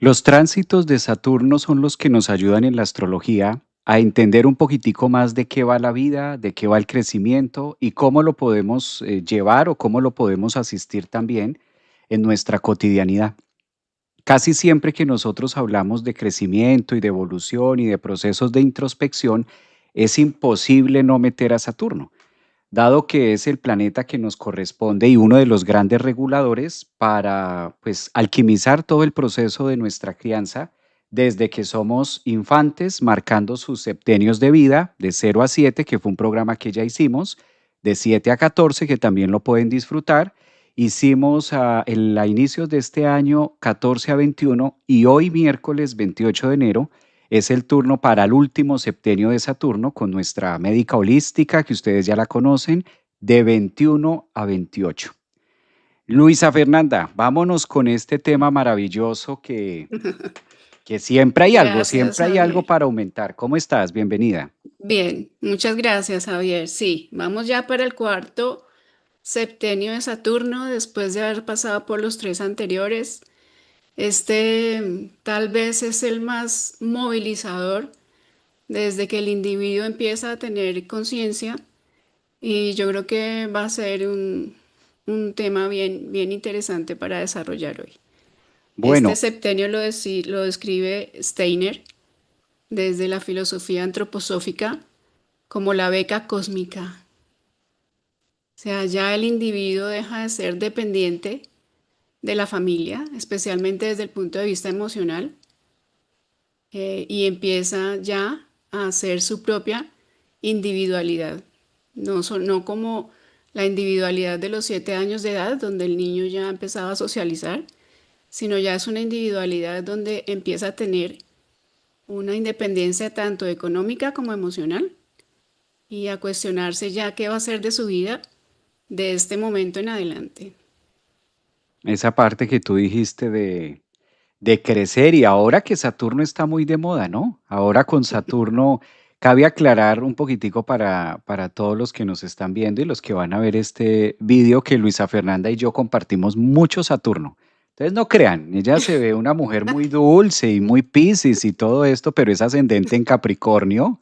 Los tránsitos de Saturno son los que nos ayudan en la astrología a entender un poquitico más de qué va la vida, de qué va el crecimiento y cómo lo podemos llevar o cómo lo podemos asistir también en nuestra cotidianidad. Casi siempre que nosotros hablamos de crecimiento y de evolución y de procesos de introspección, es imposible no meter a Saturno, dado que es el planeta que nos corresponde y uno de los grandes reguladores para, pues, alquimizar todo el proceso de nuestra crianza desde que somos infantes, marcando sus septenios de vida de 0 a 7, que fue un programa que ya hicimos, de 7 a 14, que también lo pueden disfrutar. Hicimos a inicios de este año 14 a 21 y hoy miércoles 28 de enero es el turno para el último septenio de Saturno con nuestra médica holística, que ustedes ya la conocen, de 21 a 28. Luisa Fernanda, vámonos con este tema maravilloso que Gracias, siempre hay algo Javier. para aumentar. ¿Cómo estás? Bienvenida. Bien, muchas gracias, Javier. Sí, vamos ya para el cuarto septenio de Saturno, después de haber pasado por los tres anteriores. Tal vez es el más movilizador desde que el individuo empieza a tener conciencia y yo creo que va a ser un tema bien, bien interesante para desarrollar hoy. Este Bueno, septenio lo describe Steiner desde la filosofía antroposófica como la beca cósmica. O sea, ya el individuo deja de ser dependiente de la familia, especialmente desde el punto de vista emocional, y empieza ya a hacer su propia individualidad. No como la individualidad de los 7 años de edad, donde el niño ya empezaba a socializar, sino ya es una individualidad donde empieza a tener una independencia tanto económica como emocional y a cuestionarse ya qué va a hacer de su vida de este momento en adelante. esa parte que tú dijiste de crecer y ahora que Saturno está muy de moda, ¿no? Ahora con Saturno, cabe aclarar un poquitico para todos los que nos están viendo y los que van a ver este vídeo que Luisa Fernanda y yo compartimos mucho Saturno. Entonces no crean, ella se ve una mujer muy dulce y muy Piscis y todo esto, pero es ascendente en Capricornio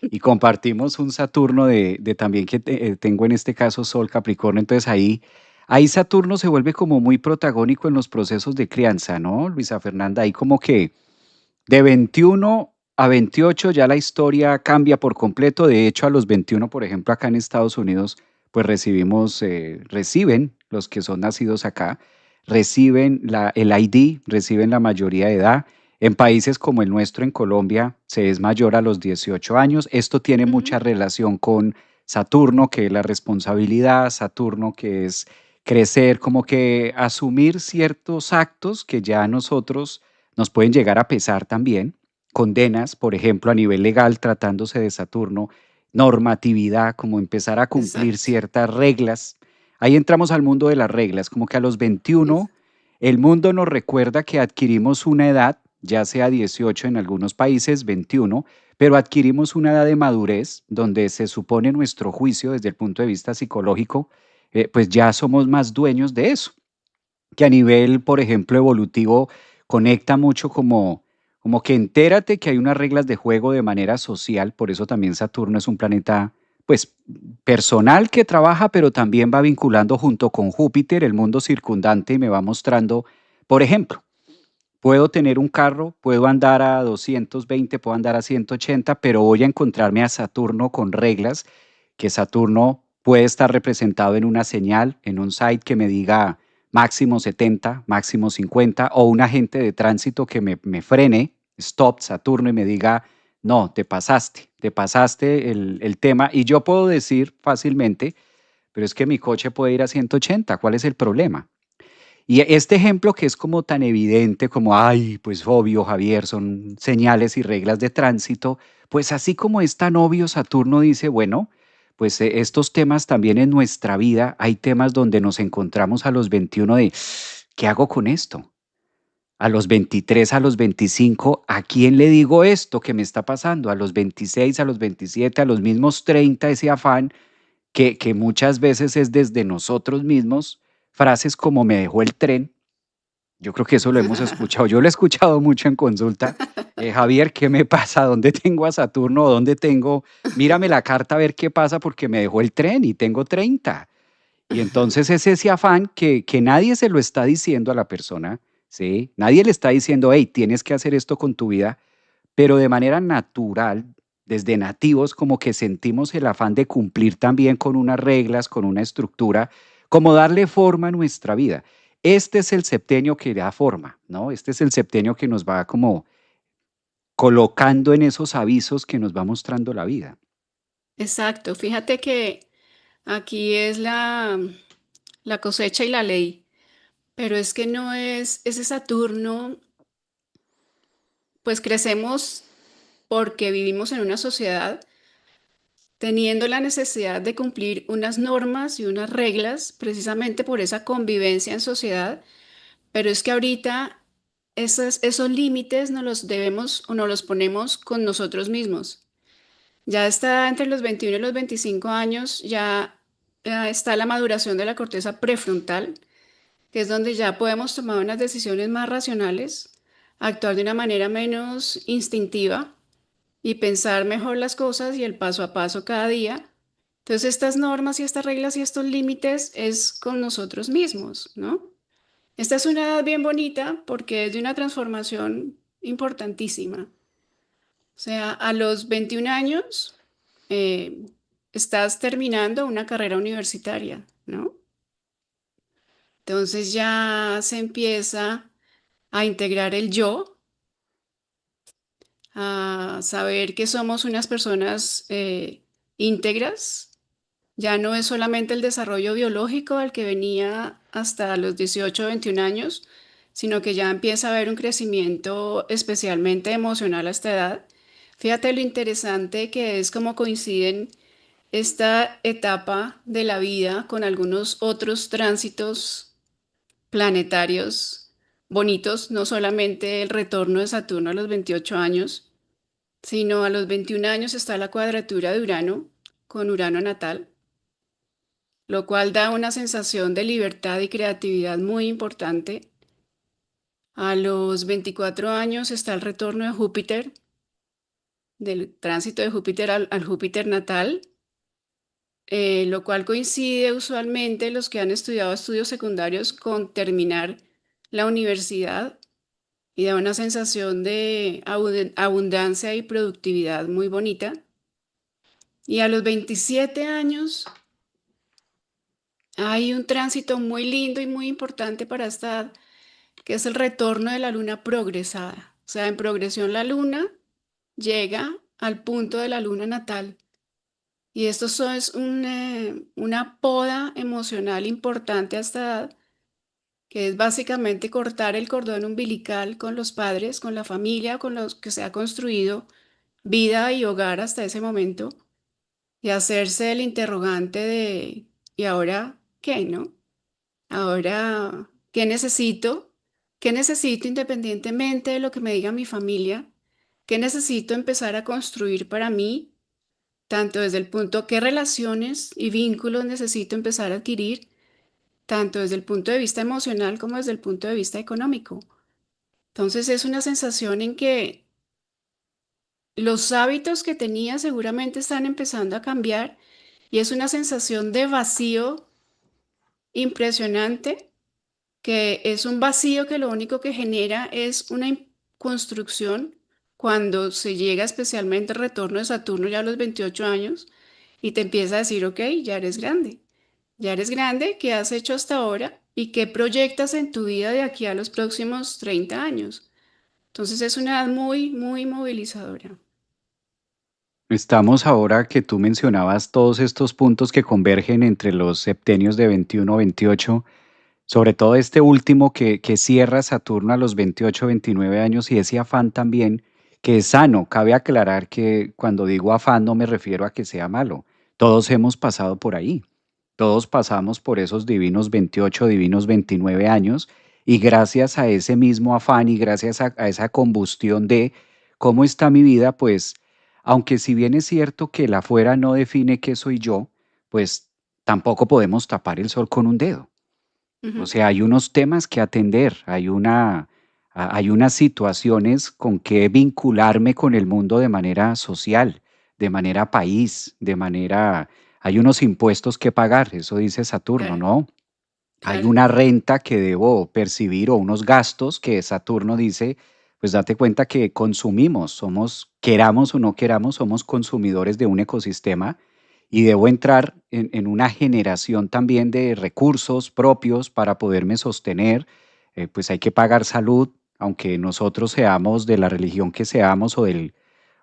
y compartimos un Saturno de también que tengo en este caso Sol Capricornio, entonces ahí Saturno se vuelve como muy protagónico en los procesos de crianza, ¿no, Luisa Fernanda? Ahí como que de 21 a 28 ya la historia cambia por completo, de hecho a los 21, por ejemplo, acá en Estados Unidos, pues reciben los que son nacidos acá, reciben el ID, reciben la mayoría de edad. En países como el nuestro, en Colombia, se es mayor a los 18 años. Esto tiene mucha Ujú. relación con Saturno, que es la responsabilidad, Saturno, que es crecer, como que asumir ciertos actos que ya nosotros nos pueden llegar a pesar también. Condenas, por ejemplo, a nivel legal, tratándose de Saturno, normatividad, como empezar a cumplir Exacto. ciertas reglas. Ahí entramos al mundo de las reglas, como que a los 21 el mundo nos recuerda que adquirimos una edad, ya sea 18 en algunos países, 21, pero adquirimos una edad de madurez donde se supone nuestro juicio desde el punto de vista psicológico, pues ya somos más dueños de eso, que a nivel, por ejemplo, evolutivo, conecta mucho como que entérate que hay unas reglas de juego de manera social, por eso también Saturno es un planeta, pues, personal que trabaja, pero también va vinculando junto con Júpiter el mundo circundante y me va mostrando, por ejemplo, puedo tener un carro, puedo andar a 220, puedo andar a 180, pero voy a encontrarme a Saturno con reglas, que Saturno puede estar representado en una señal, en un site que me diga máximo 70, máximo 50, o un agente de tránsito que me frene, stop Saturno, y me diga, no, te pasaste el tema. Y yo puedo decir fácilmente, pero es que mi coche puede ir a 180, ¿cuál es el problema? Y este ejemplo que es como tan evidente como, ay, pues obvio, Javier, son señales y reglas de tránsito, pues así como es tan obvio, Saturno dice, bueno, pues estos temas también en nuestra vida, hay temas donde nos encontramos a los 21 de, ¿qué hago con esto? A los 23, a los 25, ¿a quién le digo esto que me está pasando? A los 26, a los 27, a los mismos 30, ese afán que muchas veces es desde nosotros mismos, frases como me dejó el tren, Yo creo que eso lo hemos escuchado. Yo lo he escuchado mucho en consulta. Javier, ¿qué me pasa? ¿Dónde tengo a Saturno? ¿Dónde tengo? Mírame la carta a ver qué pasa porque me dejó el tren y tengo 30. Y entonces es ese afán que nadie se lo está diciendo a la persona, ¿sí? Nadie le está diciendo, hey, tienes que hacer esto con tu vida, pero de manera natural, desde nativos, como que sentimos el afán de cumplir también con unas reglas, con una estructura, como darle forma a nuestra vida. Este es el septenio que da forma, ¿no? Este es el septenio que nos va como colocando en esos avisos que nos va mostrando la vida. Exacto, fíjate que aquí es la cosecha y la ley, pero es que no es ese Saturno, pues crecemos porque vivimos en una sociedad teniendo la necesidad de cumplir unas normas y unas reglas precisamente por esa convivencia en sociedad, pero es que ahorita esos límites nos los debemos o nos los ponemos con nosotros mismos. Ya está entre los 21 y los 25 años, ya está la maduración de la corteza prefrontal, que es donde ya podemos tomar unas decisiones más racionales, actuar de una manera menos instintiva y pensar mejor las cosas y el paso a paso cada día. Entonces, estas normas y estas reglas y estos límites es con nosotros mismos, ¿no? Esta es una edad bien bonita porque es de una transformación importantísima. O sea, a los 21 años eh, estás terminando una carrera universitaria, ¿no? Entonces ya se empieza a integrar el yo, a saber que somos unas personas íntegras. Ya no es solamente el desarrollo biológico al que venía hasta los 18 o 21 años, sino que ya empieza a haber un crecimiento especialmente emocional a esta edad. Fíjate lo interesante que es cómo coinciden esta etapa de la vida con algunos otros tránsitos planetarios bonitos, no solamente el retorno de Saturno a los 28 años, sino a los 21 años está la cuadratura de Urano con Urano natal, lo cual da una sensación de libertad y creatividad muy importante. A los 24 años está el retorno de Júpiter, del tránsito de Júpiter al Júpiter natal, lo cual coincide usualmente los que han estudiado estudios secundarios con terminar la universidad y da una sensación de abundancia y productividad muy bonita. Y a los 27 años hay un tránsito muy lindo y muy importante para esta edad, que es el retorno de la luna progresada. O sea, en progresión la luna llega al punto de la luna natal. Y esto es una poda emocional importante a esta edad, que es básicamente cortar el cordón umbilical con los padres, con la familia, con los que se ha construido vida y hogar hasta ese momento, y hacerse el interrogante de, ¿y ahora qué, no? Ahora, ¿qué necesito? ¿Qué necesito independientemente de lo que me diga mi familia? ¿Qué necesito empezar a construir para mí? Tanto desde el punto qué relaciones y vínculos necesito empezar a adquirir, tanto desde el punto de vista emocional como desde el punto de vista económico. Entonces es una sensación en que los hábitos que tenía seguramente están empezando a cambiar y es una sensación de vacío impresionante, que es un vacío que lo único que genera es una construcción cuando se llega especialmente al retorno de Saturno ya a los 28 años y te empieza a decir, ok, ya eres grande, ¿qué has hecho hasta ahora? ¿Y qué proyectas en tu vida de aquí a los próximos 30 años? Entonces es una edad muy, muy movilizadora. Estamos ahora que tú mencionabas todos estos puntos que convergen entre los septenios de 21 28, sobre todo este último que cierra Saturno a los 28 29 años y ese afán también que es sano. Cabe aclarar que cuando digo afán no me refiero a que sea malo. Todos hemos pasado por ahí. Todos pasamos por esos divinos 28, divinos 29 años y gracias a ese mismo afán y gracias a esa combustión de cómo está mi vida, pues aunque si bien es cierto que el afuera no define qué soy yo, pues tampoco podemos tapar el sol con un dedo. O Ujú. sea, hay unos temas que atender, hay unas situaciones con que vincularme con el mundo de manera social, de manera país, hay unos impuestos que pagar, eso dice Saturno, Claro, ¿no? Hay claro. una renta que debo percibir o unos gastos que Saturno dice, pues date cuenta que consumimos, queramos o no queramos, somos consumidores de un ecosistema y debo entrar en una generación también de recursos propios para poderme sostener. Pues hay que pagar salud, aunque nosotros seamos de la religión que seamos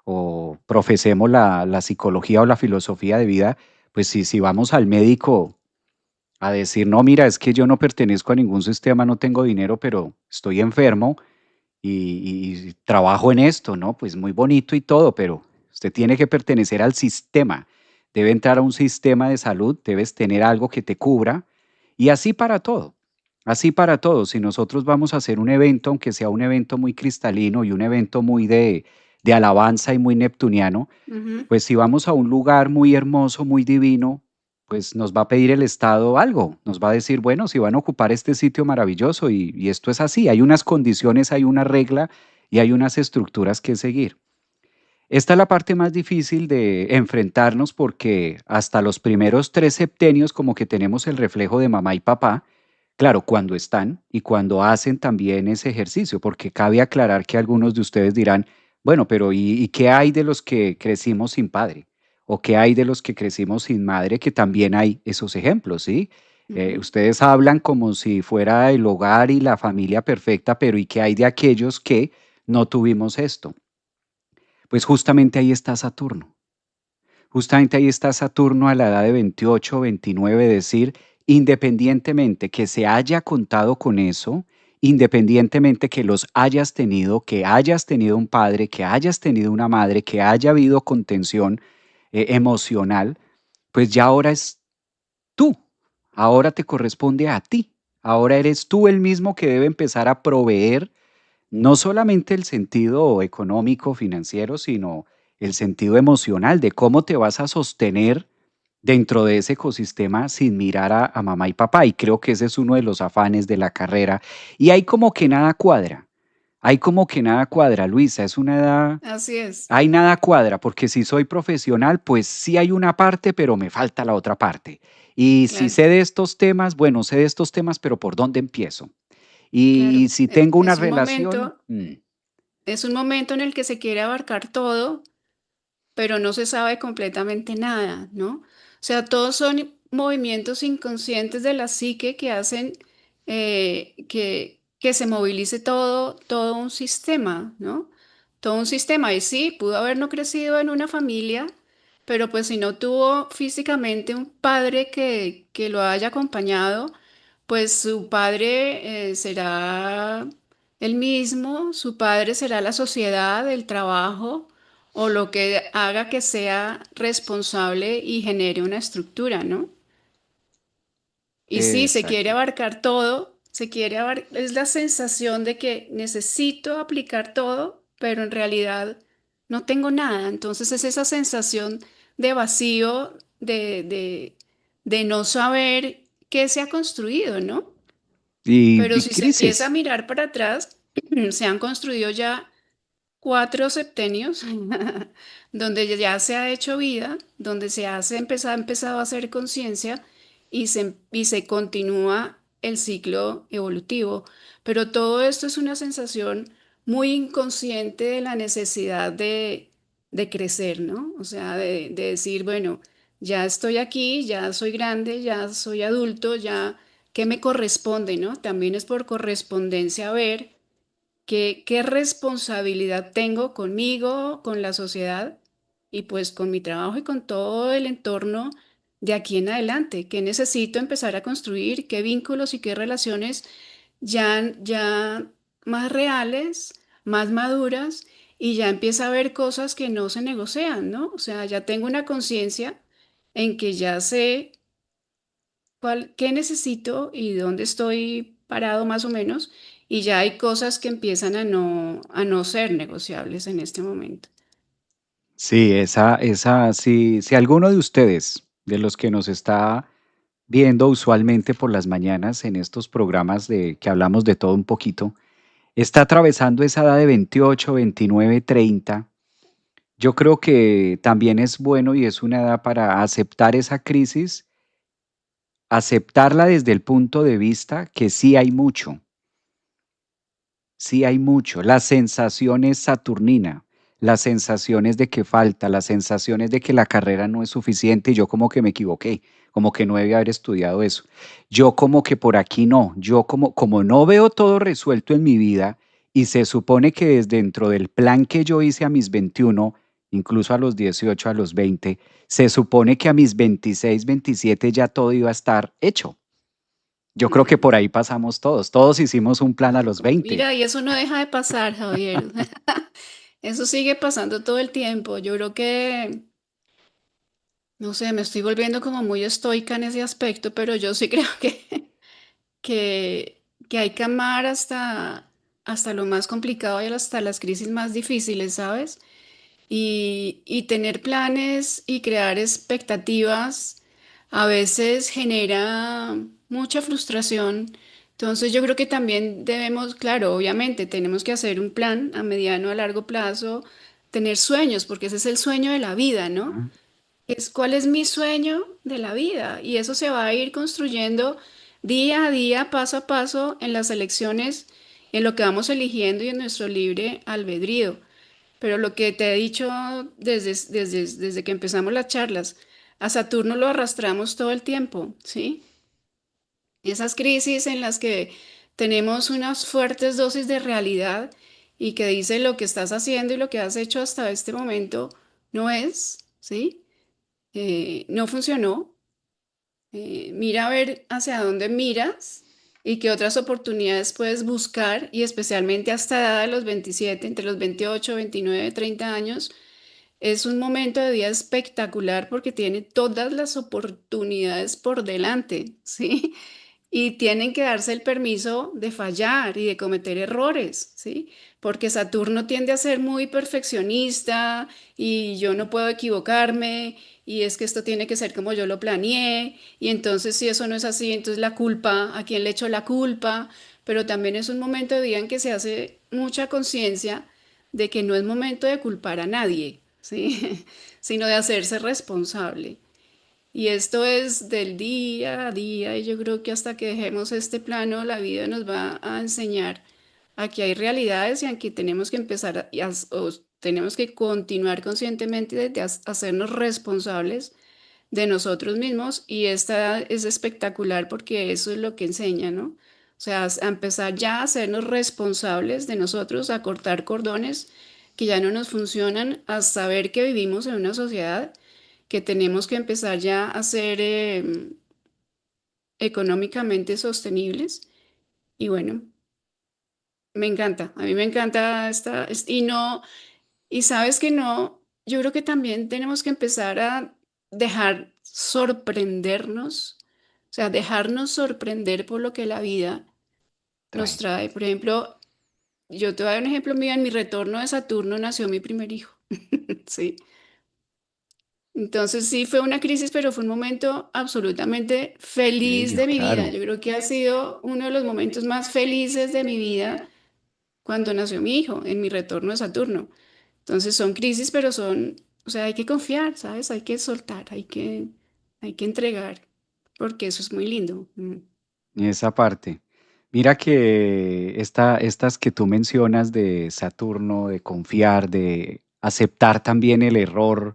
o profesemos la psicología o la filosofía de vida, pues si vamos al médico a decir, no, mira, es que yo no pertenezco a ningún sistema, no tengo dinero, pero estoy enfermo y trabajo en esto, ¿no? Pues muy bonito y todo, pero usted tiene que pertenecer al sistema, debe entrar a un sistema de salud, debes tener algo que te cubra y así para todo. Si nosotros vamos a hacer un evento, aunque sea un evento muy cristalino y un evento muy de alabanza y muy neptuniano, Ujú. pues si vamos a un lugar muy hermoso, muy divino, pues nos va a pedir el Estado algo, nos va a decir, bueno, si van a ocupar este sitio maravilloso y esto es así, hay unas condiciones, hay una regla y hay unas estructuras que seguir. Esta es la parte más difícil de enfrentarnos porque hasta los primeros 3 septenios como que tenemos el reflejo de mamá y papá, claro, cuando están y cuando hacen también ese ejercicio, porque cabe aclarar que algunos de ustedes dirán, bueno, pero ¿y qué hay de los que crecimos sin padre? ¿O qué hay de los que crecimos sin madre? Que también hay esos ejemplos, ¿sí? Ujú. Ustedes hablan como si fuera el hogar y la familia perfecta, pero ¿y qué hay de aquellos que no tuvimos esto? Pues justamente ahí está Saturno. Justamente ahí está Saturno a la edad de 28, 29, decir, independientemente que se haya contado con eso, independientemente que hayas tenido un padre, que hayas tenido una madre, que haya habido contención emocional, pues ya ahora es tú, ahora te corresponde a ti, ahora eres tú el mismo que debe empezar a proveer no solamente el sentido económico, financiero, sino el sentido emocional de cómo te vas a sostener dentro de ese ecosistema sin mirar a mamá y papá. Y creo que ese es uno de los afanes de la carrera. Y hay como que nada cuadra. Hay como que nada cuadra, Luisa. Es una edad, Así es, hay nada cuadra, porque si soy profesional, pues sí hay una parte, pero me falta la otra parte. Y si claro, sé de estos temas, bueno, sé de estos temas, pero ¿por dónde empiezo? Y claro. si tengo una Es un relación, momento, es un momento en el que se quiere abarcar todo, pero no se sabe completamente nada, ¿no? O sea, todos son movimientos inconscientes de la psique que hacen que se movilice todo un sistema, ¿no? Todo un sistema. Y sí, pudo haber no crecido en una familia, pero pues si no tuvo físicamente un padre que lo haya acompañado, pues su padre será el mismo, su padre será la sociedad, el trabajo o lo que haga que sea responsable y genere una estructura, ¿no? Y sí, se quiere exacto. abarcar todo, es la sensación de que necesito aplicar todo, pero en realidad no tengo nada. Entonces es esa sensación de vacío, de no saber qué se ha construido, ¿no? Pero Y si se empieza a crisis. mirar para atrás, se han construido ya 4 septenios, donde ya se ha hecho vida, donde ha empezado a hacer conciencia y se continúa el ciclo evolutivo. Pero todo esto es una sensación muy inconsciente de la necesidad de crecer, ¿no? O sea, de decir, bueno, ya estoy aquí, ya soy grande, ya soy adulto, ya, ¿qué me corresponde, no? También es por correspondencia ver qué responsabilidad tengo conmigo, con la sociedad y pues con mi trabajo y con todo el entorno de aquí en adelante. ¿Qué necesito empezar a construir? ¿Qué vínculos y qué relaciones ya más reales, más maduras? Y ya empieza a haber cosas que no se negocian, ¿no? O sea, ya tengo una conciencia en que ya sé qué necesito y dónde estoy parado más o menos, y ya hay cosas que empiezan a no ser negociables en este momento. Sí, si alguno de ustedes, de los que nos está viendo usualmente por las mañanas en estos programas de que hablamos de todo un poquito, está atravesando esa edad de 28, 29, 30. Yo creo que también es bueno y es una edad para aceptar esa crisis, aceptarla desde el punto de vista que sí hay mucho. Sí, hay mucho. La sensación es saturnina, las sensaciones de que falta, las sensaciones de que la carrera no es suficiente y yo como que me equivoqué, como que no debía haber estudiado eso. Yo como que por aquí no, yo como no veo todo resuelto en mi vida y se supone que desde dentro del plan que yo hice a mis 21, incluso a los 18, a los 20, se supone que a mis 26, 27 ya todo iba a estar hecho. Yo creo que Mm, por ahí pasamos todos. Todos hicimos un plan a los 20. Mira, y eso no deja de pasar, Javier. Eso sigue pasando todo el tiempo. Yo creo que, no sé, me estoy volviendo como muy estoica en ese aspecto, pero yo sí creo que hay que amar hasta lo más complicado y hasta las crisis más difíciles, ¿sabes? Y tener planes y crear expectativas a veces genera mucha frustración. Entonces yo creo que también debemos, claro, obviamente tenemos que hacer un plan a mediano, a largo plazo, tener sueños, porque ese es el sueño de la vida, ¿no? Ah, ¿Cuál es mi sueño de la vida? Y eso se va a ir construyendo día a día, paso a paso, en las elecciones, en lo que vamos eligiendo y en nuestro libre albedrío. Pero lo que te he dicho desde que empezamos las charlas, a Saturno lo arrastramos todo el tiempo, ¿sí? Esas crisis en las que tenemos unas fuertes dosis de realidad y que dice lo que estás haciendo y lo que has hecho hasta este momento no es, ¿sí? No funcionó. Mira a ver hacia dónde miras y qué otras oportunidades puedes buscar y especialmente hasta la edad de los 27, entre los 28, 29, 30 años. Es un momento de vida espectacular porque tiene todas las oportunidades por delante, ¿sí? Y tienen que darse el permiso de fallar y de cometer errores, ¿sí? Porque Saturno tiende a ser muy perfeccionista y yo no puedo equivocarme y es que esto tiene que ser como yo lo planeé y entonces si eso no es así, entonces la culpa, ¿a quién le echo la culpa? Pero también es un momento de vida en que se hace mucha conciencia de que no es momento de culpar a nadie, ¿sí? Sino de hacerse responsable. Y esto es del día a día y yo creo que hasta que dejemos este plano, la vida nos va a enseñar a que hay realidades y aquí tenemos que empezar o tenemos que continuar conscientemente de hacernos responsables de nosotros mismos y esta es espectacular porque eso es lo que enseña, ¿no? O sea, a empezar ya a hacernos responsables de nosotros, a cortar cordones que ya no nos funcionan, a saber que vivimos en una sociedad que tenemos que empezar ya a ser económicamente sostenibles. Y bueno, me encanta, a mí me encanta y no, y sabes que no, yo creo que también tenemos que empezar a dejar sorprendernos, o sea, dejarnos sorprender por lo que la vida nos trae. trae. Por ejemplo, yo te voy a dar un ejemplo mío, en mi retorno de Saturno nació mi primer hijo, ¿sí? Entonces sí fue una crisis, pero fue un momento absolutamente feliz Bello, de mi vida. claro. Yo creo que ha sido uno de los momentos más felices de mi vida cuando nació mi hijo, en mi retorno de Saturno. Entonces son crisis, pero son, o sea, hay que confiar, ¿sabes? Hay que soltar, hay que entregar, porque eso es muy lindo. Esa parte. Mira que estas que tú mencionas de Saturno, de confiar, de aceptar también el error,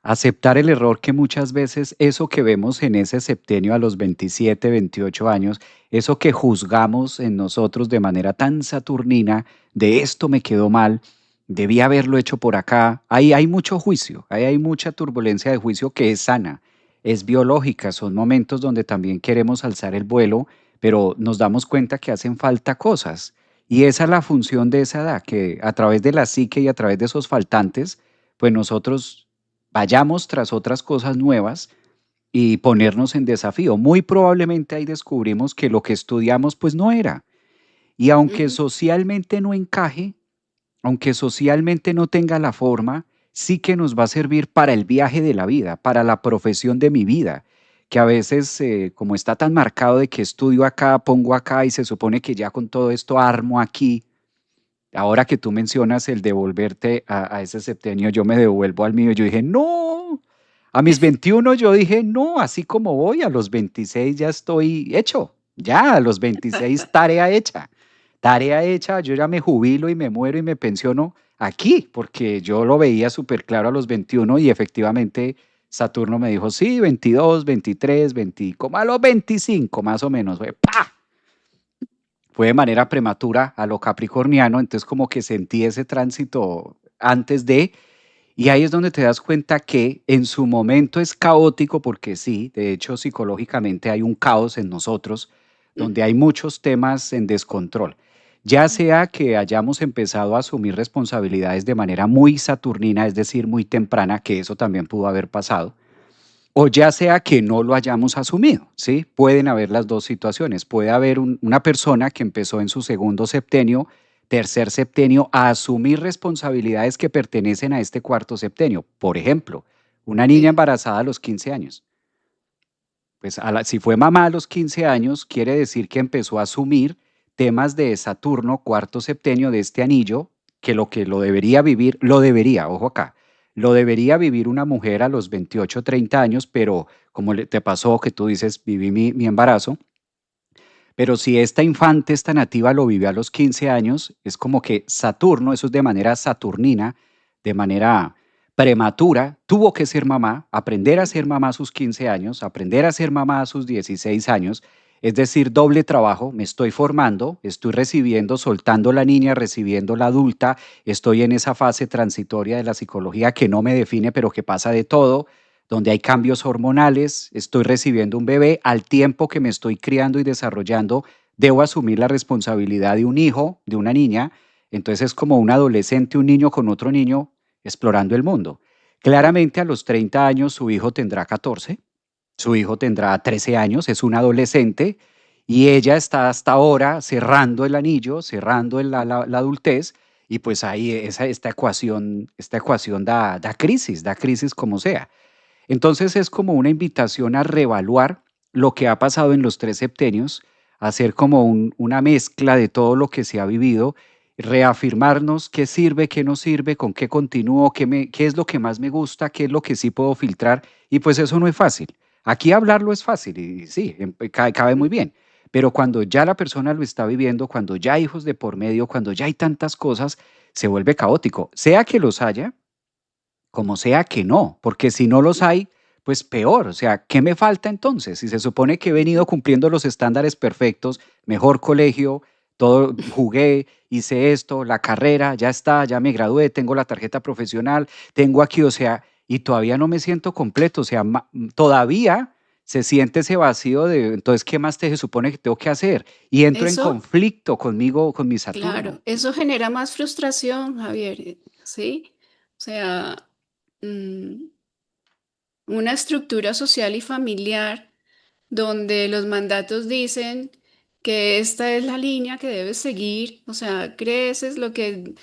aceptar el error que muchas veces eso que vemos en ese septenio a los 27, 28 años, eso que juzgamos en nosotros de manera tan saturnina, de esto me quedó mal, debí haberlo hecho por acá, ahí hay mucho juicio, ahí hay mucha turbulencia de juicio que es sana, es biológica, son momentos donde también queremos alzar el vuelo, pero nos damos cuenta que hacen falta cosas. Y esa es la función de esa edad, que a través de la psique y a través de esos faltantes, pues nosotros vayamos tras otras cosas nuevas y ponernos en desafío. Muy probablemente ahí descubrimos que lo que estudiamos pues no era. Y aunque Ujú, socialmente no encaje, aunque socialmente no tenga la forma, sí que nos va a servir para el viaje de la vida, para la profesión de mi vida. que a veces, como está tan marcado de que estudio acá, pongo acá y se supone que ya con todo esto armo aquí, ahora que tú mencionas el devolverte a ese septenio, yo me devuelvo al mío. Yo dije, no, a mis 21 yo dije, no, así como voy, a los 26 ya estoy hecho. Ya, a los 26 tarea hecha, yo ya me jubilo y me muero y me pensiono aquí, porque yo lo veía súper claro a los 21 y efectivamente Saturno me dijo, sí, 22, 23, 20, como a los 25 más o menos, fue, ¡pa! Fue de manera prematura a lo capricorniano, entonces como que sentí ese tránsito antes de, y ahí es donde te das cuenta que en su momento es caótico, porque sí, de hecho psicológicamente hay un caos en nosotros, donde hay muchos temas en descontrol. Ya sea que hayamos empezado a asumir responsabilidades de manera muy saturnina, es decir, muy temprana, que eso también pudo haber pasado, o ya sea que no lo hayamos asumido, ¿sí? Pueden haber las dos situaciones. Puede haber una persona que empezó en su segundo septenio, tercer septenio, a asumir responsabilidades que pertenecen a este cuarto septenio. Por ejemplo, una niña Sí. embarazada a los 15 años. Pues si fue mamá a los 15 años, quiere decir que empezó a asumir temas de Saturno, cuarto septenio de este anillo, que lo debería vivir, lo debería, ojo acá, lo debería vivir una mujer a los 28, 30 años, pero como te pasó que tú dices, viví mi embarazo, pero si esta infante, esta nativa lo vivió a los 15 años, es como que Saturno, eso es de manera saturnina, de manera prematura, tuvo que ser mamá, aprender a ser mamá a sus 15 años, aprender a ser mamá a sus 16 años, es decir, doble trabajo, me estoy formando, estoy recibiendo, soltando la niña, recibiendo la adulta, estoy en esa fase transitoria de la psicología que no me define, pero que pasa de todo, donde hay cambios hormonales, estoy recibiendo un bebé, al tiempo que me estoy criando y desarrollando, debo asumir la responsabilidad de un hijo, de una niña, entonces es como un adolescente, un niño con otro niño explorando el mundo. Claramente a los 30 años su hijo tendrá 14, su hijo tendrá 13 años, es un adolescente y ella está hasta ahora cerrando el anillo, cerrando la adultez y pues ahí esta ecuación da crisis como sea. Entonces es como una invitación a reevaluar lo que ha pasado en los tres septenios, hacer como una mezcla de todo lo que se ha vivido, reafirmarnos qué sirve, qué no sirve, con qué continúo, qué es lo que más me gusta, qué es lo que sí puedo filtrar. Y pues eso no es fácil. Aquí hablarlo es fácil y sí, cabe muy bien. Pero cuando ya la persona lo está viviendo, cuando ya hay hijos de por medio, cuando ya hay tantas cosas, se vuelve caótico. Sea que los haya, como sea que no, porque si no los hay, pues peor. O sea, ¿qué me falta entonces? Si se supone que he venido cumpliendo los estándares perfectos, mejor colegio, todo, jugué, hice esto, la carrera, ya está, ya me gradué, tengo la tarjeta profesional, tengo aquí, o sea, y todavía no me siento completo, o sea, todavía se siente ese vacío de, entonces, ¿qué más te se supone que tengo que hacer? Y entro en Eso, conflicto conmigo, con mi Saturno. claro, eso genera más frustración, Javier, ¿sí? O sea, mm, una estructura social y familiar donde los mandatos dicen que esta es la línea que debes seguir, o sea, creces lo que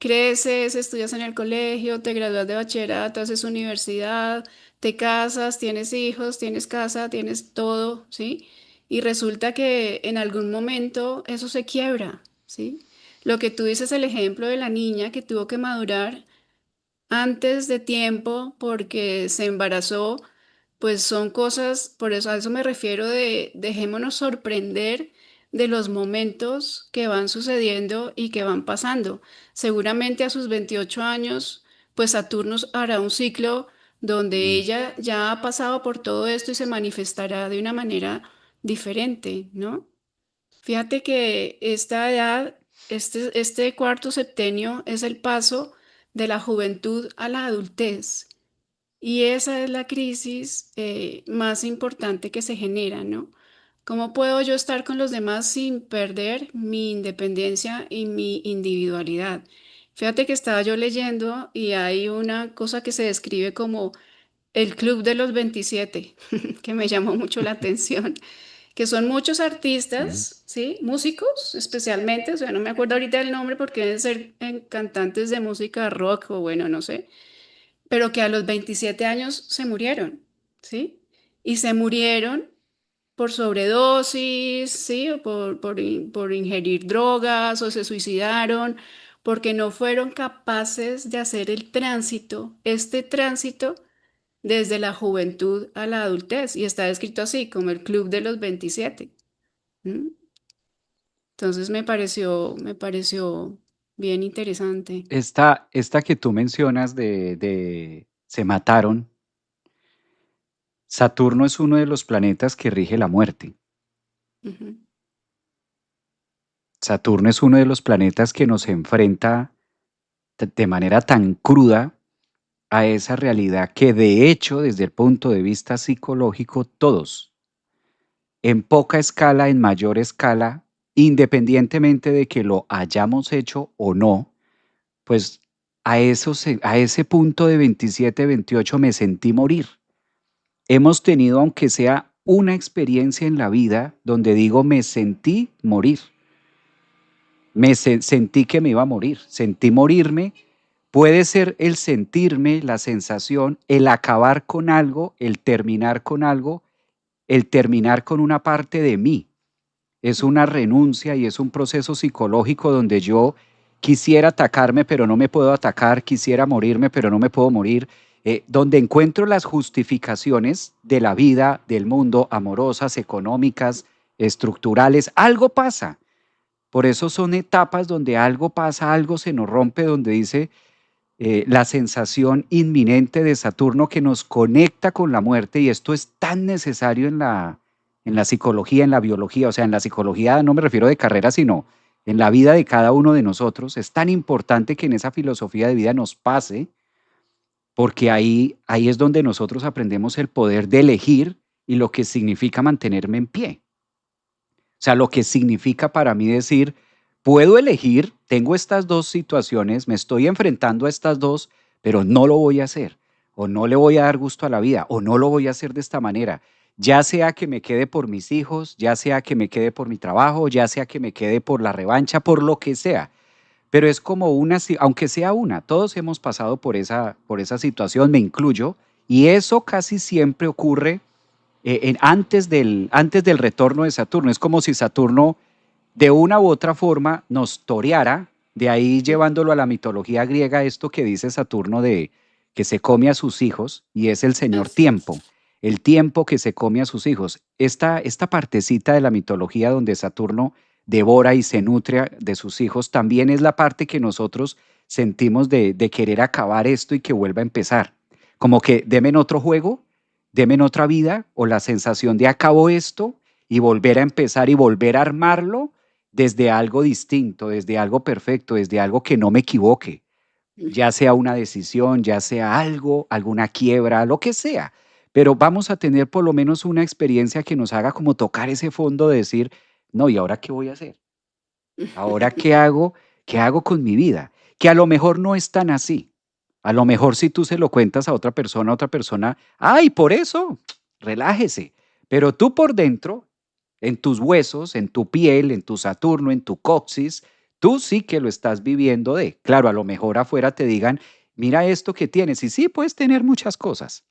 creces, estudias en el colegio, te gradúas de bachillerato, haces universidad, te casas, tienes hijos, tienes casa, tienes todo, ¿sí? Y resulta que en algún momento eso se quiebra, ¿sí? Lo que tú dices, el ejemplo de la niña que tuvo que madurar antes de tiempo porque se embarazó, pues son cosas, por eso a eso me refiero de dejémonos sorprender de los momentos que van sucediendo y que van pasando. Seguramente a sus 28 años, pues Saturno hará un ciclo donde Mm, ella ya ha pasado por todo esto y se manifestará de una manera diferente, ¿no? Fíjate que esta edad, este cuarto septenio es el paso de la juventud a la adultez. Y esa es la crisis más importante que se genera, ¿no? ¿Cómo puedo yo estar con los demás sin perder mi independencia y mi individualidad? Fíjate que estaba yo leyendo y hay una cosa que se describe como el Club de los 27, que me llamó mucho la atención, que son muchos sí. artistas, ¿sí? Músicos especialmente, o sea, no me acuerdo ahorita el nombre porque deben ser cantantes de música rock o bueno, no sé, pero que a los 27 años se murieron, ¿sí? y se murieron por sobredosis, ¿sí? O por ingerir drogas o se suicidaron porque no fueron capaces de hacer el tránsito, este tránsito desde la juventud a la adultez. Y está descrito así, como el club de los 27. ¿Mm? Entonces me pareció bien interesante. Esta que tú mencionas se mataron, Saturno es uno de los planetas que rige la muerte. Ujú. Saturno es uno de los planetas que nos enfrenta de manera tan cruda a esa realidad que de hecho, desde el punto de vista psicológico, todos, en poca escala, en mayor escala, independientemente de que lo hayamos hecho o no, pues a ese punto de 27, 28 me sentí morir. Hemos tenido, aunque sea una experiencia en la vida, donde digo me sentí morir. Sentí que me iba a morir, sentí morirme. Puede ser el sentirme, la sensación, el acabar con algo, el terminar con algo, el terminar con una parte de mí. Es una renuncia y es un proceso psicológico donde yo quisiera atacarme, pero no me puedo atacar, quisiera morirme, pero no me puedo morir, donde encuentro las justificaciones de la vida, del mundo, amorosas, económicas, estructurales. Algo pasa. Por eso son etapas donde algo pasa, algo se nos rompe, donde dice la sensación inminente de Saturno que nos conecta con la muerte, y esto es tan necesario en la psicología, en la biología, o sea, en la psicología no me refiero de carrera, sino en la vida de cada uno de nosotros. Es tan importante que en esa filosofía de vida nos pase, porque ahí es donde nosotros aprendemos el poder de elegir y lo que significa mantenerme en pie. O sea, lo que significa para mí decir, puedo elegir, tengo estas dos situaciones, me estoy enfrentando a estas dos, pero no lo voy a hacer, o no le voy a dar gusto a la vida, o no lo voy a hacer de esta manera. Ya sea que me quede por mis hijos, ya sea que me quede por mi trabajo, ya sea que me quede por la revancha, por lo que sea. Pero es como una, aunque sea una, todos hemos pasado por esa situación, me incluyo, y eso casi siempre ocurre antes del retorno de Saturno. Es como si Saturno de una u otra forma nos toreara, de ahí llevándolo a la mitología griega, esto que dice Saturno de que se come a sus hijos y es el señor Así tiempo, es. el tiempo que se come a sus hijos. Esta partecita de la mitología donde Saturno devora y se nutre de sus hijos, también es la parte que nosotros sentimos de querer acabar esto y que vuelva a empezar. Como que deme otro juego, deme otra vida, o la sensación de acabo esto y volver a empezar y volver a armarlo desde algo distinto, desde algo perfecto, desde algo que no me equivoque, ya sea una decisión, ya sea algo, alguna quiebra, lo que sea. Pero vamos a tener por lo menos una experiencia que nos haga como tocar ese fondo de decir, no, ¿y ahora qué voy a hacer? ¿Ahora qué hago? ¿Qué hago con mi vida? Que a lo mejor no es tan así. A lo mejor si tú se lo cuentas a otra persona, ay, por eso, relájese. Pero tú por dentro, en tus huesos, en tu piel, en tu Saturno, en tu coxis, tú sí que lo estás viviendo de. Claro, a lo mejor afuera te digan, mira esto que tienes. Y sí, puedes tener muchas cosas,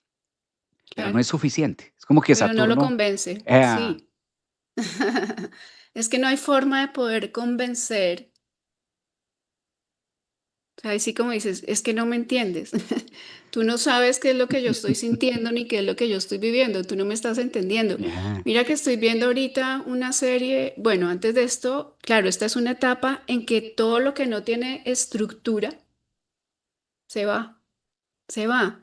pero no Claro, es suficiente. Es como que pero no lo Saturno, convence, eh, sí. Es que no hay forma de poder convencer. O sea, así como dices, es que no me entiendes. Tú no sabes qué es lo que yo estoy sintiendo ni qué es lo que yo estoy viviendo. Tú no me estás entendiendo. yeah, Mira que estoy viendo ahorita una serie. Bueno, antes de esto, claro, esta es una etapa en que todo lo que no tiene estructura se va, se va.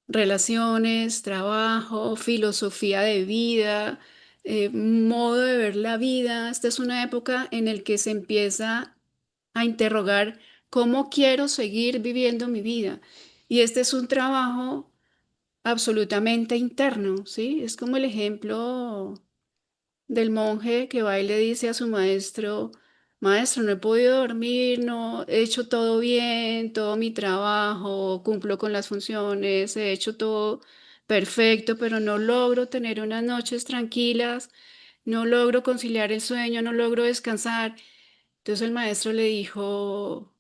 Relaciones, trabajo, filosofía de vida, modo de ver la vida. Esta es una época en la que se empieza a interrogar cómo quiero seguir viviendo mi vida. Y este es un trabajo absolutamente interno, ¿sí? Es como el ejemplo del monje que va y le dice a su maestro, maestro, no he podido dormir, no he hecho todo bien, todo mi trabajo, cumplo con las funciones, he hecho todo perfecto, pero no logro tener unas noches tranquilas, no logro conciliar el sueño, no logro descansar. Entonces el maestro le dijo,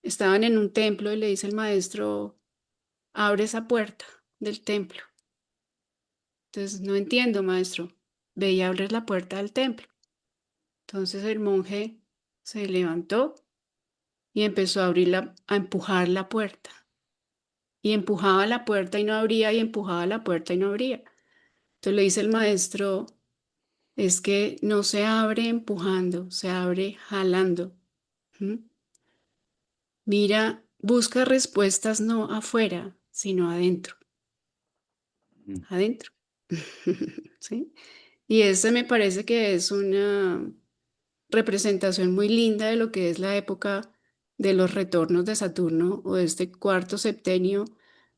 estaban en un templo y le dice el maestro, abre esa puerta del templo. Entonces, no entiendo, maestro. Veía abrir la puerta del templo. Entonces el monje se levantó y empezó a a empujar la puerta. Y empujaba la puerta y no abría, y empujaba la puerta y no abría. Entonces le dice el maestro, es que no se abre empujando, se abre jalando. ¿Mm? Mira, busca respuestas no afuera, sino adentro, Mm, adentro. ¿Sí? Y ese me parece que es una representación muy linda de lo que es la época de los retornos de Saturno o de este cuarto septenio,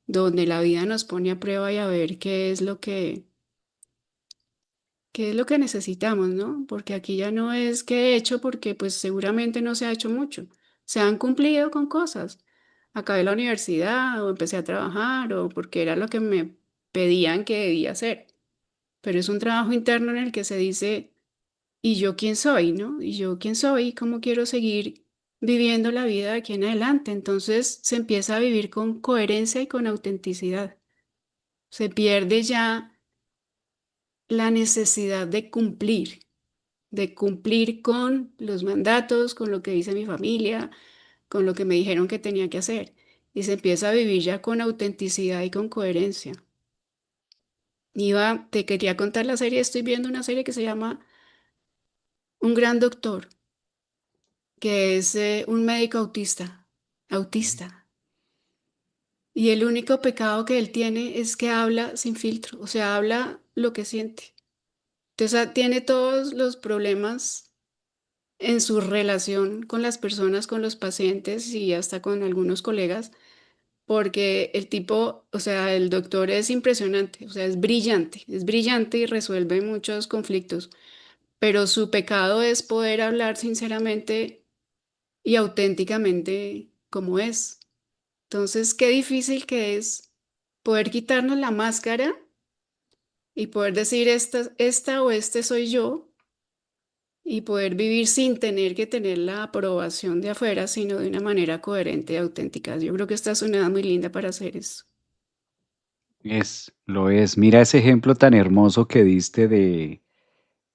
donde la vida nos pone a prueba y a ver qué es lo que necesitamos, ¿no? Porque aquí ya no es qué he hecho, porque pues seguramente no se ha hecho mucho. Se han cumplido con cosas. Acabé la universidad o empecé a trabajar o porque era lo que me pedían que debía hacer. Pero es un trabajo interno en el que se dice, ¿y yo quién soy, no? ¿Y yo quién soy? ¿Cómo quiero seguir viviendo la vida de aquí en adelante? Entonces se empieza a vivir con coherencia y con autenticidad. Se pierde ya la necesidad de cumplir con los mandatos, con lo que dice mi familia, con lo que me dijeron que tenía que hacer. Y se empieza a vivir ya con autenticidad y con coherencia. Te quería contar la serie, estoy viendo una serie que se llama Un gran doctor, que es un médico mm, autista. Y el único pecado que él tiene es que habla sin filtro, o sea, habla lo que siente. Entonces tiene todos los problemas en su relación con las personas, con los pacientes y hasta con algunos colegas, porque el tipo, o sea, el doctor es impresionante, o sea, es brillante y resuelve muchos conflictos, pero su pecado es poder hablar sinceramente y auténticamente como es. Entonces, qué difícil que es poder quitarnos la máscara y poder decir esta o este soy yo y poder vivir sin tener que tener la aprobación de afuera, sino de una manera coherente y auténtica. Yo creo que esta es una edad muy linda para hacer eso. lo es. Mira ese ejemplo tan hermoso que diste de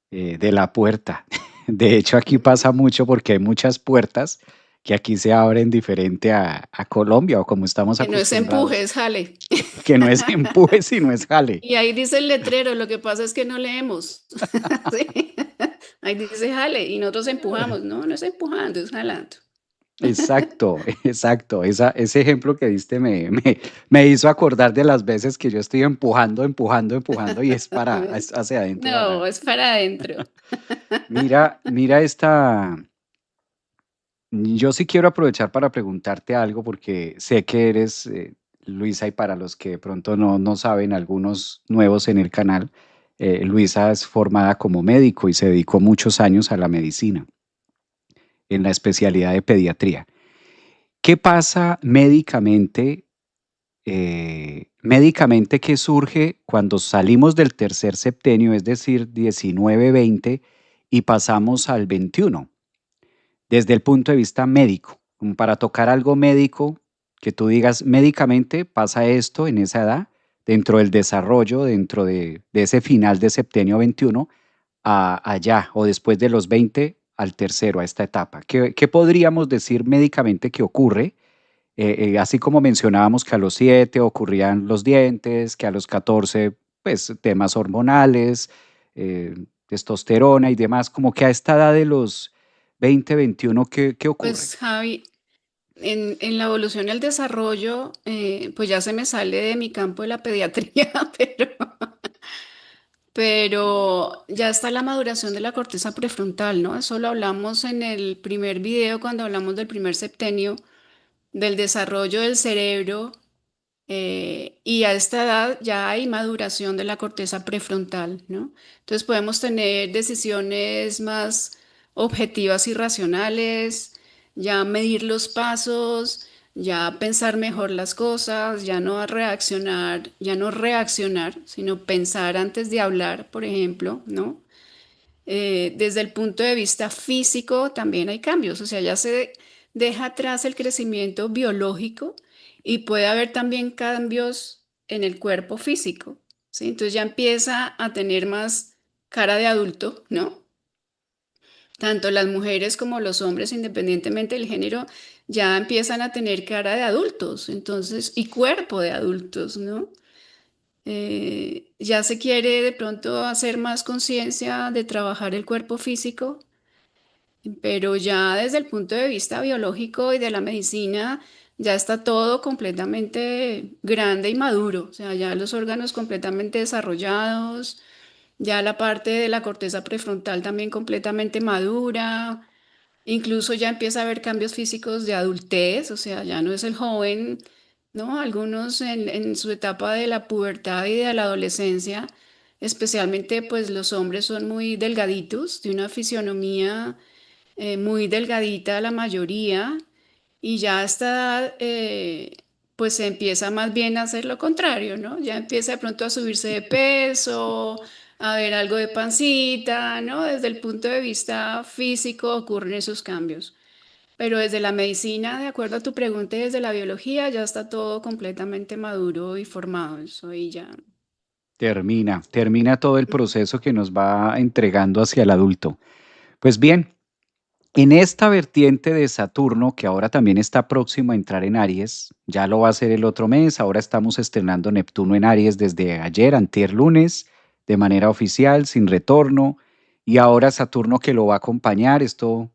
la puerta. De hecho, aquí pasa mucho porque hay muchas puertas que aquí se abren diferente a Colombia o como estamos Que no es empuje, acostumbrados, es jale. que no es empuje, sino es jale. Y ahí dice el letrero, lo que pasa es que no leemos. Sí. Ahí dice jale y nosotros empujamos. No, no es empujando, es jalando. Exacto, exacto. Ese ejemplo que diste me hizo acordar de las veces que yo estoy empujando, empujando, empujando y es hacia adentro No, jalando. es para adentro. Mira esta. Yo sí quiero aprovechar para preguntarte algo porque sé que eres, Luisa, y para los que de pronto no saben, algunos nuevos en el canal, Luisa es formada como médico y se dedicó muchos años a la medicina en la especialidad de pediatría. ¿Qué pasa médicamente qué surge cuando salimos del tercer septenio, es decir, 19-20, y pasamos al 21? Desde el punto de vista médico, como para tocar algo médico, que tú digas médicamente pasa esto en esa edad, dentro del desarrollo, dentro de ese final de septenio 21, allá o después de los 20 al tercero, a esta etapa. ¿Qué podríamos decir médicamente que ocurre? Así como mencionábamos que a los 7 ocurrían los dientes, que a los 14 pues temas hormonales, eh, testosterona y demás, como que a esta edad de los 20, 21, ¿qué ocurre? Pues Javi, en la evolución y el desarrollo, pues ya se me sale de mi campo de la pediatría, pero ya está la maduración de la corteza prefrontal, ¿no? Eso lo hablamos en el primer video cuando hablamos del primer septenio, del desarrollo del cerebro, y a esta edad ya hay maduración de la corteza prefrontal, ¿no? Entonces podemos tener decisiones más objetivas y racionales, ya medir los pasos, ya pensar mejor las cosas, ya no reaccionar, sino pensar antes de hablar, por ejemplo, ¿no? Desde el punto de vista físico también hay cambios, o sea, ya se deja atrás el crecimiento biológico y puede haber también cambios en el cuerpo físico, ¿sí? Entonces ya empieza a tener más cara de adulto, ¿no? Tanto las mujeres como los hombres, independientemente del género, ya empiezan a tener cara de adultos, entonces, y cuerpo de adultos, ¿no? Ya se quiere de pronto hacer más conciencia de trabajar el cuerpo físico, pero ya desde el punto de vista biológico y de la medicina, ya está todo completamente grande y maduro, o sea, ya los órganos completamente desarrollados, ya la parte de la corteza prefrontal también completamente madura, incluso ya empieza a haber cambios físicos de adultez, o sea, ya no es el joven, ¿no? Algunos en su etapa de la pubertad y de la adolescencia, especialmente pues los hombres son muy delgaditos, de una fisionomía muy delgadita la mayoría, y ya a esta edad, pues se empieza más bien a hacer lo contrario, ¿no? Ya empieza de pronto a subirse de peso, a ver algo de pancita, ¿no? Desde el punto de vista físico ocurren esos cambios. Pero desde la medicina, de acuerdo a tu pregunta, y desde la biología, ya está todo completamente maduro y formado. Eso ahí ya. Termina todo el Ujú. proceso que nos va entregando hacia el adulto. Pues bien, en esta vertiente de Saturno, que ahora también está próximo a entrar en Aries, ya lo va a hacer el otro mes, ahora estamos estrenando Neptuno en Aries desde ayer, antier lunes, de manera oficial, sin retorno, y ahora Saturno que lo va a acompañar, esto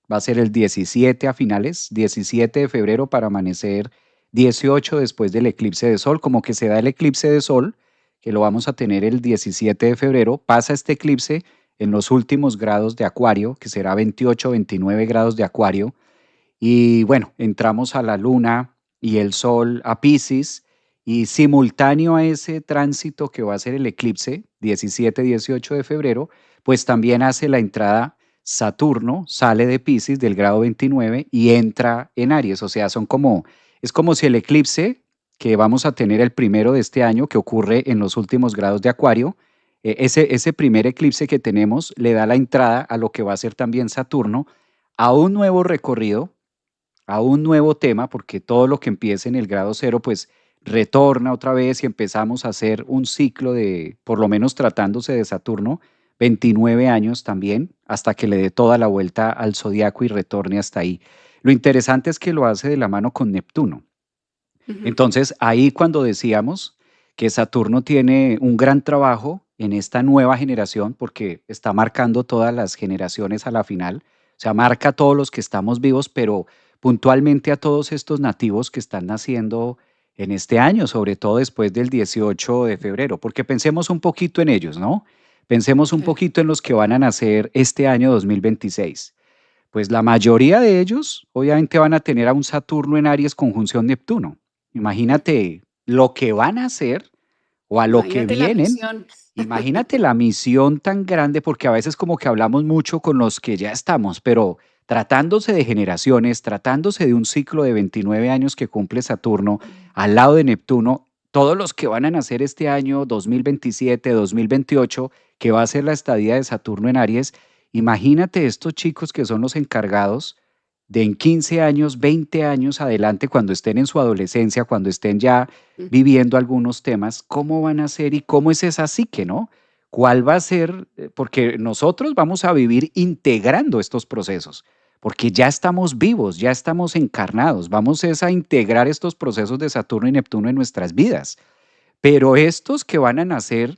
va a ser el 17 a finales, 17 de febrero para amanecer 18 después del eclipse de Sol, como que se da el eclipse de Sol, que lo vamos a tener el 17 de febrero, pasa este eclipse en los últimos grados de Acuario, que será 28, 29 grados de Acuario. Y bueno, entramos a la Luna y el Sol a Pisces y simultáneo a ese tránsito que va a ser el eclipse, 17, 18 de febrero, pues también hace la entrada Saturno, sale de Pisces del grado 29 y entra en Aries. O sea, es como si el eclipse que vamos a tener el primero de este año, que ocurre en los últimos grados de Acuario, ese primer eclipse que tenemos le da la entrada a lo que va a ser también Saturno, a un nuevo recorrido, a un nuevo tema, porque todo lo que empiece en el grado cero, pues retorna otra vez y empezamos a hacer un ciclo de, por lo menos tratándose de Saturno, 29 años también, hasta que le dé toda la vuelta al zodiaco y retorne hasta ahí. Lo interesante es que lo hace de la mano con Neptuno. Ujú. Entonces, ahí cuando decíamos que Saturno tiene un gran trabajo en esta nueva generación, porque está marcando todas las generaciones a la final, o sea, marca a todos los que estamos vivos, pero puntualmente a todos estos nativos que están naciendo en este año, sobre todo después del 18 de febrero, porque pensemos un poquito en ellos, ¿no? Pensemos un Claro. poquito en los que van a nacer este año 2026. Pues la mayoría de ellos obviamente van a tener a un Saturno en Aries conjunción Neptuno. Mm. Imagínate lo que van a hacer o a lo que Imagínate la vienen. misión. Imagínate la misión tan grande, porque a veces como que hablamos mucho con los que ya estamos, pero tratándose de generaciones, tratándose de un ciclo de 29 años que cumple Saturno al lado de Neptuno, todos los que van a nacer este año 2027, 2028, que va a ser la estadía de Saturno en Aries, imagínate estos chicos que son los encargados de en 15 años, 20 años adelante, cuando estén en su adolescencia, cuando estén ya Mm. viviendo algunos temas, cómo van a ser y cómo es esa psique, ¿no? ¿Cuál va a ser? Porque nosotros vamos a vivir integrando estos procesos, porque ya estamos vivos, ya estamos encarnados, vamos es a integrar estos procesos de Saturno y Neptuno en nuestras vidas. Pero estos que van a nacer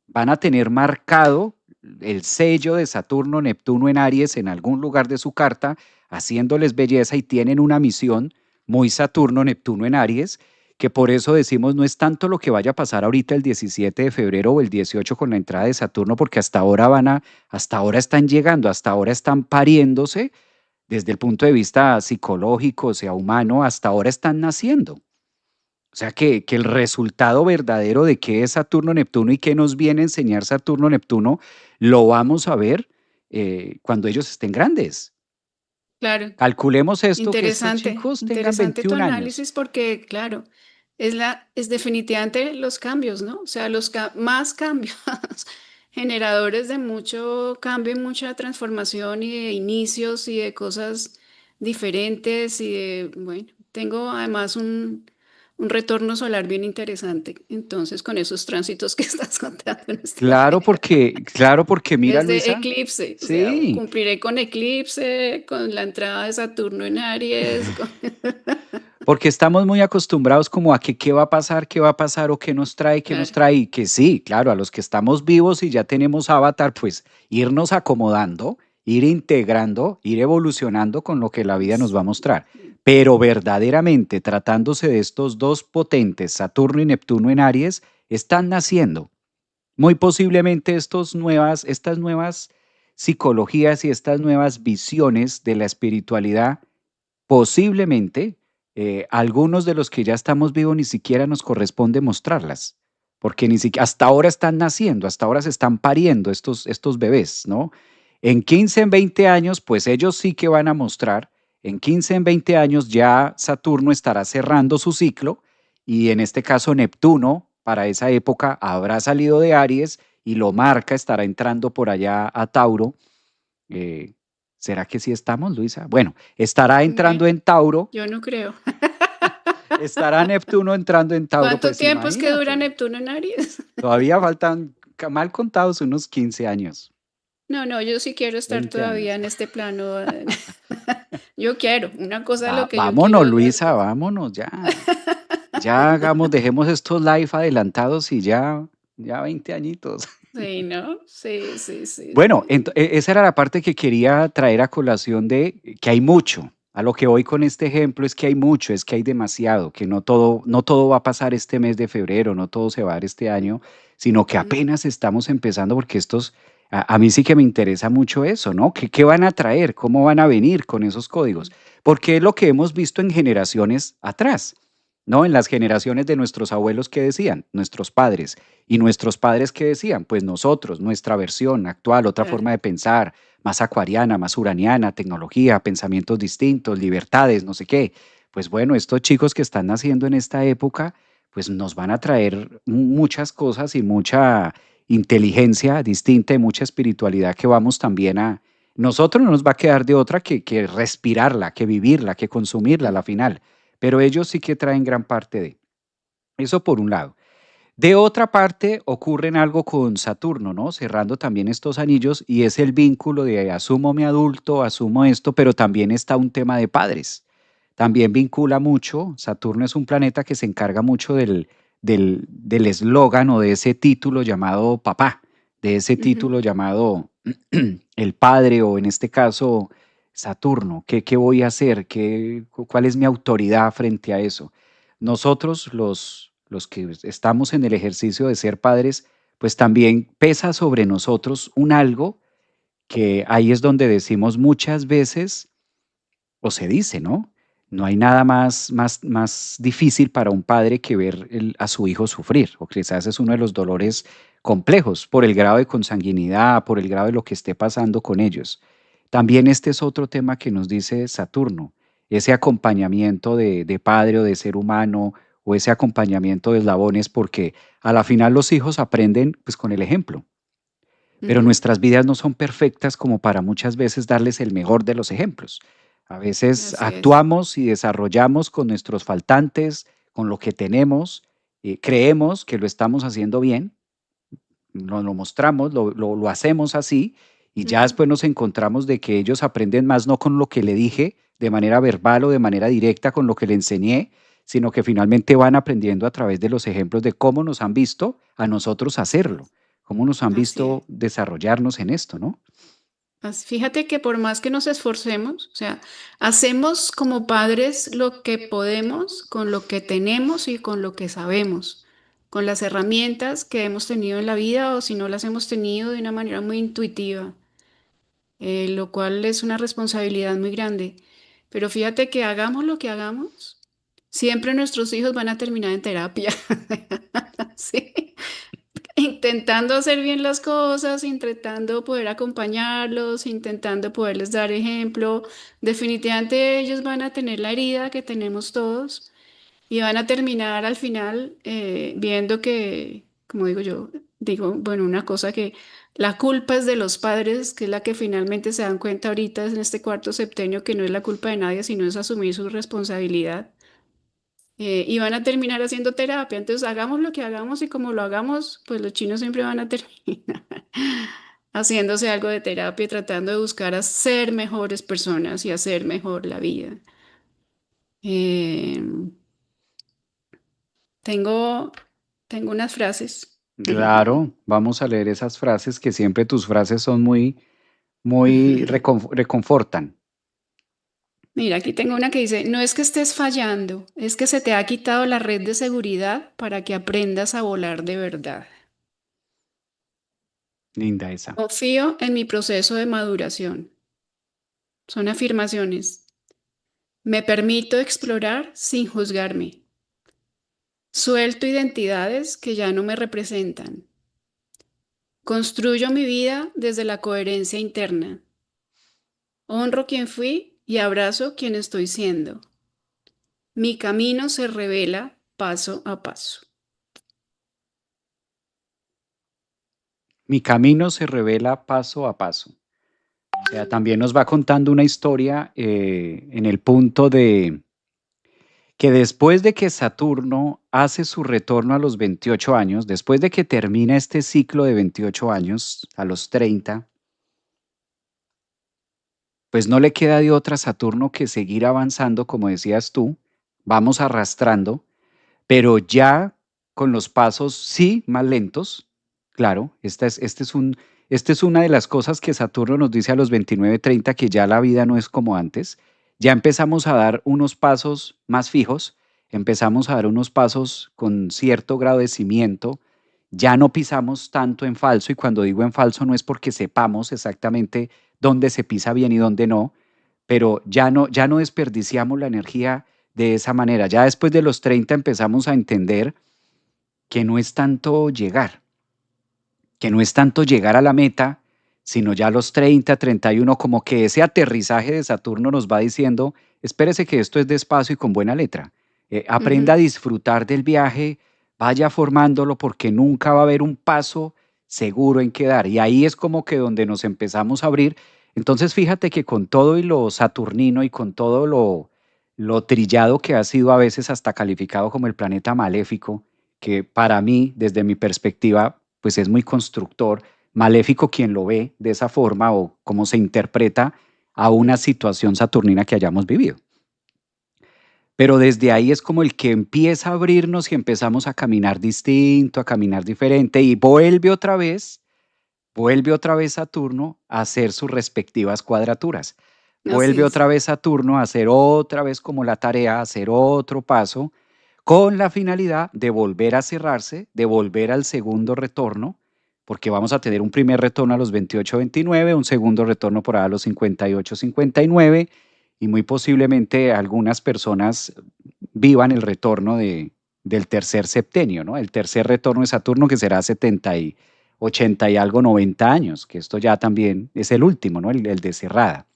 van a tener marcado el sello de Saturno, Neptuno en Aries en algún lugar de su carta, haciéndoles belleza y tienen una misión muy Saturno, Neptuno en Aries, que por eso decimos no es tanto lo que vaya a pasar ahorita el 17 de febrero o el 18 con la entrada de Saturno, porque hasta ahora están llegando, hasta ahora están pariéndose desde el punto de vista psicológico, o sea, humano, hasta ahora están naciendo. O sea que el resultado verdadero de qué es Saturno-Neptuno y qué nos viene a enseñar Saturno-Neptuno, lo vamos a ver cuando ellos estén grandes. Claro. Calculemos esto, que estos Interesante, chicos tengan interesante tu 21 años. análisis porque, claro, es definitivamente los cambios, ¿no? O sea, más cambios, generadores de mucho cambio y mucha transformación y de inicios y de cosas diferentes y de, bueno, tengo además un retorno solar bien interesante. Entonces, con esos tránsitos que estás contando en este Claro, porque mira, desde Luisa, eclipse, o sea, sí, cumpliré con eclipse, con la entrada de Saturno en Aries, porque estamos muy acostumbrados como a que qué va a pasar o qué nos claro, trae, y que sí, claro, a los que estamos vivos y ya tenemos avatar, pues irnos acomodando, ir integrando, ir evolucionando con lo que la vida nos va a sí, mostrar. Pero verdaderamente, tratándose de estos dos potentes, Saturno y Neptuno en Aries, están naciendo. Muy posiblemente estas nuevas psicologías y estas nuevas visiones de la espiritualidad, posiblemente algunos de los que ya estamos vivos ni siquiera nos corresponde mostrarlas, porque ni siquiera hasta ahora están naciendo, hasta ahora se están pariendo estos bebés, ¿no? En 15 en 20 años, pues ellos sí que van a mostrar, en 15 en 20 años ya Saturno estará cerrando su ciclo y en este caso Neptuno para esa época habrá salido de Aries y lo marca, estará entrando por allá a Tauro. eh, ¿Será que sí estamos, Luisa? Bueno, estará entrando ve, en Tauro, yo no creo. estará Neptuno entrando en Tauro, ¿Cuánto pues tiempo es que dura imagínate, Neptuno en Aries? todavía faltan, mal contados, unos 15 años, No, no, yo sí quiero estar 20 todavía años. en este plano. Yo quiero, una cosa es lo que yo Vámonos, quiero es Luisa, otra. vámonos, ya. Ya hagamos, dejemos estos live adelantados y ya 20 añitos. Sí, ¿no? Sí, sí, sí, Bueno, sí. esa era la parte que quería traer a colación de que hay mucho. A lo que voy con este ejemplo es que hay mucho, es que hay demasiado, que no todo va a pasar este mes de febrero, no todo se va a dar este año, sino que Mm, apenas estamos empezando porque a mí sí que me interesa mucho eso, ¿no? ¿Qué van a traer? ¿Cómo van a venir con esos códigos? mm, Porque es lo que hemos visto en generaciones atrás, ¿no? En las generaciones de nuestros abuelos que decían, nuestros padres. ¿Y nuestros padres qué decían? Pues nosotros, nuestra versión actual, otra claro. forma de pensar, más acuariana, más uraniana, tecnología, pensamientos distintos, libertades, no sé qué. Pues bueno, estos chicos que están naciendo en esta época, pues nos van a traer muchas cosas y mucha inteligencia distinta y mucha espiritualidad que vamos también a... Nosotros no nos va a quedar de otra que respirarla, que vivirla, que consumirla a Mm, la final, pero ellos sí que traen gran parte de... Eso por un lado. De otra parte, ocurre algo con Saturno, ¿no? Cerrando también estos anillos y es el vínculo de asumo mi adulto, asumo esto, pero también está un tema de padres. También vincula mucho, Saturno es un planeta que se encarga mucho del eslogan o de ese título llamado papá, de ese ujú. título llamado el padre o en este caso Saturno. ¿Qué voy a hacer? ¿Cuál es mi autoridad frente a eso? Nosotros, los que estamos en el ejercicio de ser padres, pues también pesa sobre nosotros un algo que ahí es donde decimos muchas veces, o se dice, ¿no? No hay nada más difícil para un padre que ver a su hijo sufrir, o quizás es uno de los dolores complejos por el grado de consanguinidad, por el grado de lo que esté pasando con ellos. También este es otro tema que nos dice Saturno, ese acompañamiento de padre o de ser humano, o ese acompañamiento de eslabones, porque a la final los hijos aprenden pues con el ejemplo, pero Ujú, nuestras vidas no son perfectas como para muchas veces darles el mejor de los ejemplos. A veces así es. actuamos y desarrollamos con nuestros faltantes, con lo que tenemos, creemos que lo estamos haciendo bien, lo mostramos, lo hacemos así, y ya Ujú, después nos encontramos de que ellos aprenden más no con lo que le dije de manera verbal o de manera directa, con lo que le enseñé, sino que finalmente van aprendiendo a través de los ejemplos de cómo nos han visto a nosotros así hacerlo, es. cómo nos han Así es. visto desarrollarnos en esto, ¿no? Fíjate que por más que nos esforcemos, o sea, hacemos como padres lo que podemos con lo que tenemos y con lo que sabemos, con las herramientas que hemos tenido en la vida o si no las hemos tenido de una manera muy intuitiva, lo cual es una responsabilidad muy grande. Pero fíjate que hagamos lo que hagamos, siempre nuestros hijos van a terminar en terapia. Sí. Intentando hacer bien las cosas, intentando poder acompañarlos, intentando poderles dar ejemplo. Definitivamente ellos van a tener la herida que tenemos todos y van a terminar al final viendo que, como digo yo, digo, bueno, una cosa que la culpa es de los padres, que es la que finalmente se dan cuenta ahorita en este cuarto septenio que no es la culpa de nadie, sino es asumir su responsabilidad y van a terminar haciendo terapia. Entonces, hagamos lo que hagamos y como lo hagamos, pues los chinos siempre van a terminar haciéndose algo de terapia y tratando de buscar a ser mejores personas y hacer mejor la vida. Eh, tengo, tengo unas frases. Claro, vamos a leer esas frases que siempre tus frases son muy, muy reconfortan. Mira, aquí tengo una que dice, no es que estés fallando, es que se te ha quitado la red de seguridad para que aprendas a volar de verdad. Linda esa. Confío en mi proceso de maduración. Son afirmaciones. Me permito explorar sin juzgarme. Suelto identidades que ya no me representan. Construyo mi vida desde la coherencia interna. Honro quien fui y abrazo quien estoy siendo. Mi camino se revela paso a paso. Mi camino se revela paso a paso. O sea, también nos va contando una historia en el punto de que después de que Saturno hace su retorno a los 28 años, después de que termina este ciclo de 28 años, a los 30, pues no le queda de otra a Saturno que seguir avanzando, como decías tú, vamos arrastrando, pero ya con los pasos sí más lentos. Claro, este es una de las cosas que Saturno nos dice a los 29, 30, que ya la vida no es como antes. Ya empezamos a dar unos pasos más fijos, empezamos a dar unos pasos con cierto grado de cimiento, ya no pisamos tanto en falso, y cuando digo en falso no es porque sepamos exactamente dónde se pisa bien y dónde no, pero ya no desperdiciamos la energía de esa manera. Ya después de los 30 empezamos a entender que no es tanto llegar, que no es tanto llegar a la meta, sino ya a los 30, 31, como que ese aterrizaje de Saturno nos va diciendo, espérese que esto es despacio y con buena letra. Aprenda a Ujú. disfrutar del viaje, vaya formándolo porque nunca va a haber un paso seguro en quedar. Y ahí es como que donde nos empezamos a abrir. Entonces fíjate que con todo y lo saturnino y con todo lo trillado que ha sido a veces hasta calificado como el planeta maléfico, que para mí, desde mi perspectiva, pues es muy constructor, maléfico quien lo ve de esa forma o cómo se interpreta a una situación saturnina que hayamos vivido. Pero desde ahí es como el que empieza a abrirnos y empezamos a caminar distinto, a caminar diferente y vuelve otra vez Saturno a hacer sus respectivas cuadraturas. Así Vuelve es. otra vez Saturno a hacer otra vez como la tarea, a hacer otro paso, con la finalidad de volver a cerrarse, de volver al segundo retorno, porque vamos a tener un primer retorno a los 28, 29, un segundo retorno por ahí a los 58, 59, y muy posiblemente algunas personas vivan el retorno del tercer septenio, ¿no? El tercer retorno de Saturno que será 70 y 80 y algo, 90 años, que esto ya también es el último, ¿no? El de cerrada.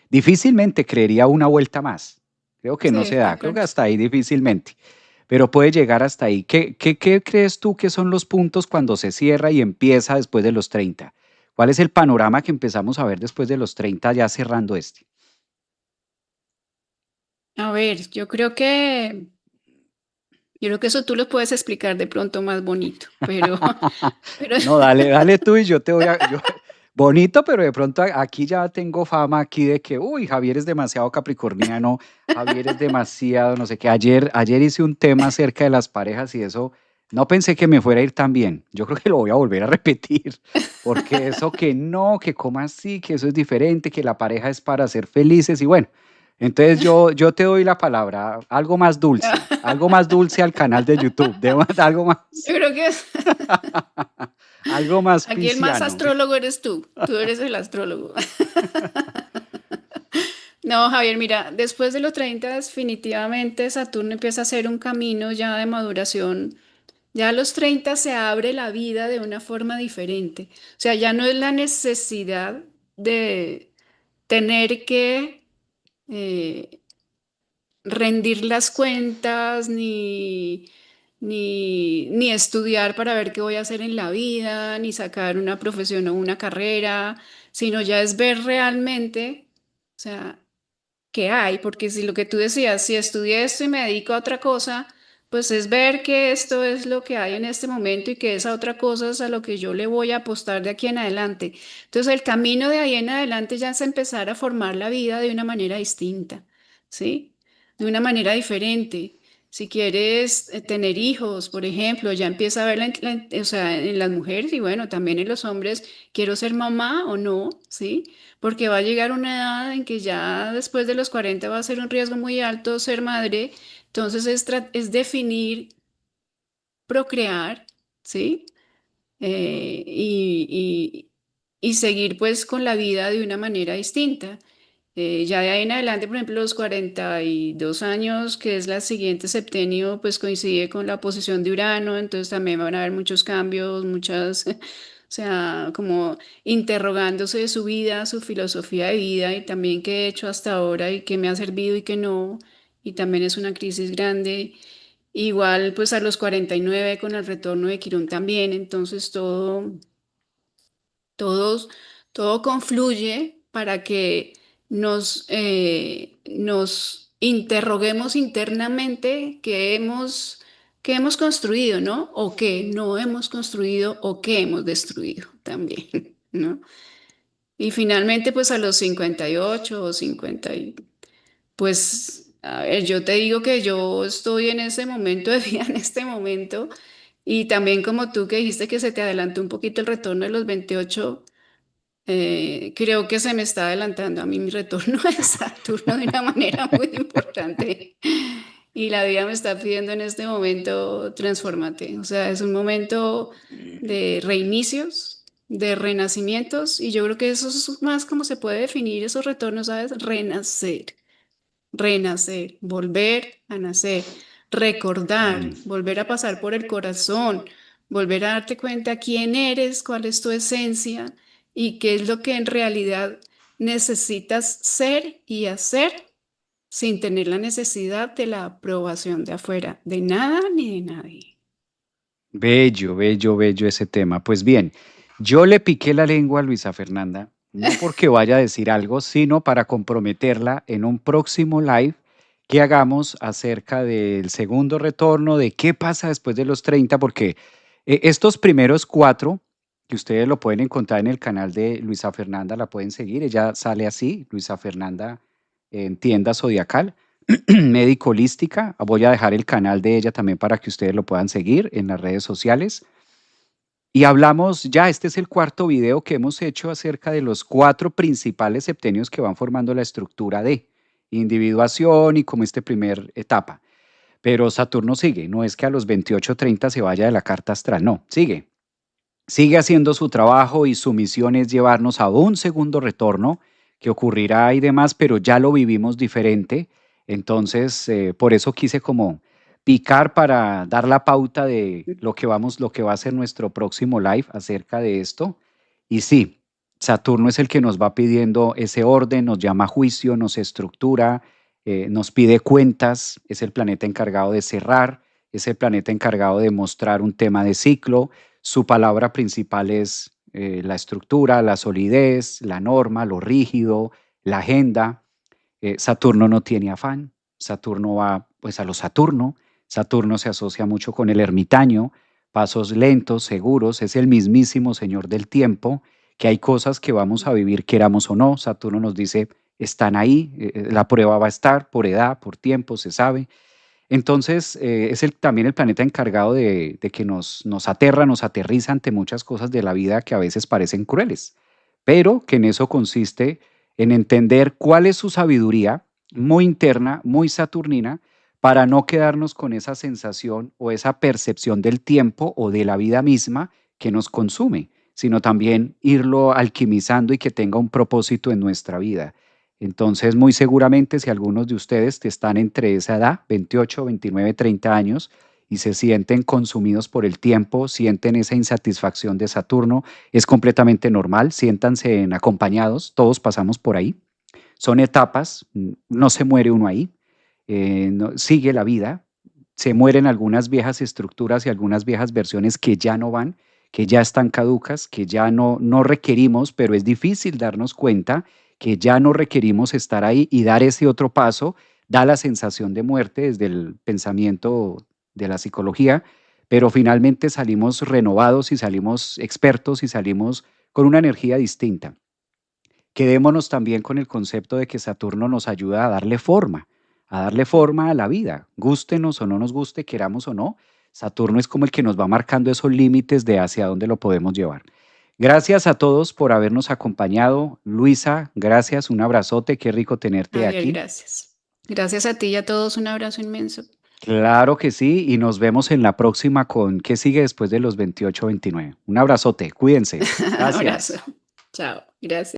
Difícilmente creería una vuelta más. Creo que Sí, no se da, está creo que claro. hasta ahí difícilmente, pero puede llegar hasta ahí. ¿Qué crees tú que son los puntos cuando se cierra y empieza después de los 30? ¿Cuál es el panorama que empezamos a ver después de los 30 ya cerrando este? A ver, yo creo que eso tú lo puedes explicar de pronto más bonito, pero, pero No, dale, dale tú y yo te voy a... bonito, pero de pronto aquí ya tengo fama aquí de que, uy, Javier es demasiado capricorniano, Javier es demasiado, no sé qué. Ayer hice un tema acerca de las parejas y eso, no pensé que me fuera a ir tan bien. Yo creo que lo voy a volver a repetir, porque eso que no, que como así, que eso es diferente, que la pareja es para ser felices y bueno. Entonces yo te doy la palabra, algo más dulce al canal de YouTube, algo más. yo creo que Algo más aquí el más pisciano. astrólogo eres tú eres el astrólogo. No, Javier, mira, después de los 30 definitivamente Saturno empieza a hacer un camino ya de maduración. Ya a los 30 se abre la vida de una forma diferente. O sea, ya no es la necesidad de tener que eh, rendir las cuentas ni estudiar para ver qué voy a hacer en la vida, ni sacar una profesión o una carrera, sino ya es ver realmente, o sea, que hay, porque si lo que tú decías, si estudié esto y me dedico a otra cosa, pues es ver que esto es lo que hay en este momento y que esa otra cosa es a lo que yo le voy a apostar de aquí en adelante. Entonces el camino de ahí en adelante ya es empezar a formar la vida de una manera distinta, ¿sí? De una manera diferente. Si quieres tener hijos, por ejemplo, ya empieza a ver, o sea, en las mujeres y bueno, también en los hombres, quiero ser mamá o no, ¿sí? Porque va a llegar una edad en que ya después de los 40 va a ser un riesgo muy alto ser madre, entonces es definir, procrear, ¿sí? Y seguir pues con la vida de una manera distinta. Ya de ahí en adelante, por ejemplo, los 42 años, que es la siguiente septenio, pues coincide con la posición de Urano, entonces también van a haber muchos cambios, muchas, o sea, como interrogándose de su vida, su filosofía de vida y también qué he hecho hasta ahora y qué me ha servido y qué no, y también es una crisis grande. Igual, pues a los 49 con el retorno de Quirón también, entonces todos, todo confluye para que nos interroguemos internamente qué hemos construido, ¿no? O qué no hemos construido o qué hemos destruido también, ¿no? Y finalmente, pues a los 58 o 50, pues, a ver, yo te digo que yo estoy en ese momento de vida, en este momento, y también como tú que dijiste que se te adelantó un poquito el retorno de los 28. Creo que se me está adelantando a mí mi retorno de Saturno de una manera muy importante y la vida me está pidiendo en este momento transformarte. O sea, es un momento de reinicios, de renacimientos y yo creo que eso es más como se puede definir esos retornos, ¿sabes? Renacer, renacer, volver a nacer, recordar, Mm. volver a pasar por el corazón, volver a darte cuenta quién eres, cuál es tu esencia y qué es lo que en realidad necesitas ser y hacer sin tener la necesidad de la aprobación de afuera, de nada ni de nadie. Bello, bello, bello ese tema. Pues bien, yo le piqué la lengua a Luisa Fernanda, no porque vaya a decir algo, sino para comprometerla en un próximo live que hagamos acerca del segundo retorno, de qué pasa después de los 30, porque estos primeros cuatro, que ustedes lo pueden encontrar en el canal de Luisa Fernanda, la pueden seguir, ella sale así, Luisa Fernanda en Tienda Zodiacal. Médico Holística. Voy a dejar el canal de ella también para que ustedes lo puedan seguir en las redes sociales. Y hablamos, ya este es el cuarto video que hemos hecho acerca de los cuatro principales septenios que van formando la estructura de individuación y como esta primera etapa. Pero Saturno sigue, no es que a los 28:30 se vaya de la carta astral, no, sigue. Sigue haciendo su trabajo y su misión es llevarnos a un segundo retorno que ocurrirá y demás, pero ya lo vivimos diferente. Entonces, por eso quise como picar para dar la pauta de lo que va a ser nuestro próximo live acerca de esto. Y sí, Saturno es el que nos va pidiendo ese orden, nos llama a juicio, nos estructura, nos pide cuentas, es el planeta encargado de cerrar, es el planeta encargado de mostrar un tema de ciclo. Su palabra principal es la estructura, la solidez, la norma, lo rígido, la agenda. Saturno no tiene afán, Saturno va pues a lo Saturno, Saturno se asocia mucho con el ermitaño, pasos lentos, seguros, es el mismísimo señor del tiempo, que hay cosas que vamos a vivir queramos o no, Saturno nos dice, están ahí, la prueba va a estar por edad, por tiempo, se sabe. Entonces, es también el planeta encargado de que nos aterra, nos aterriza ante muchas cosas de la vida que a veces parecen crueles, pero que en eso consiste en entender cuál es su sabiduría muy interna, muy saturnina, para no quedarnos con esa sensación o esa percepción del tiempo o de la vida misma que nos consume, sino también irlo alquimizando y que tenga un propósito en nuestra vida. Entonces, muy seguramente, si algunos de ustedes están entre esa edad, 28, 29, 30 años, y se sienten consumidos por el tiempo, sienten esa insatisfacción de Saturno, es completamente normal, siéntanse acompañados, todos pasamos por ahí. Son etapas, no se muere uno ahí, sigue la vida, se mueren algunas viejas estructuras y algunas viejas versiones que ya no van, que ya están caducas, que ya no requerimos, pero es difícil darnos cuenta que ya no requerimos estar ahí y dar ese otro paso da la sensación de muerte desde el pensamiento de la psicología, pero finalmente salimos renovados y salimos expertos y salimos con una energía distinta. Quedémonos también con el concepto de que Saturno nos ayuda a darle forma a la vida, gústenos o no nos guste, queramos o no. Saturno es como el que nos va marcando esos límites de hacia dónde lo podemos llevar. Gracias a todos por habernos acompañado. Luisa, gracias, un abrazote, qué rico tenerte Javier, aquí. gracias. Gracias a ti y a todos, un abrazo inmenso. Claro que sí, y nos vemos en la próxima con ¿qué sigue después de los 28-29? Un abrazote, cuídense. Abrazo. Gracias. Chao. Gracias.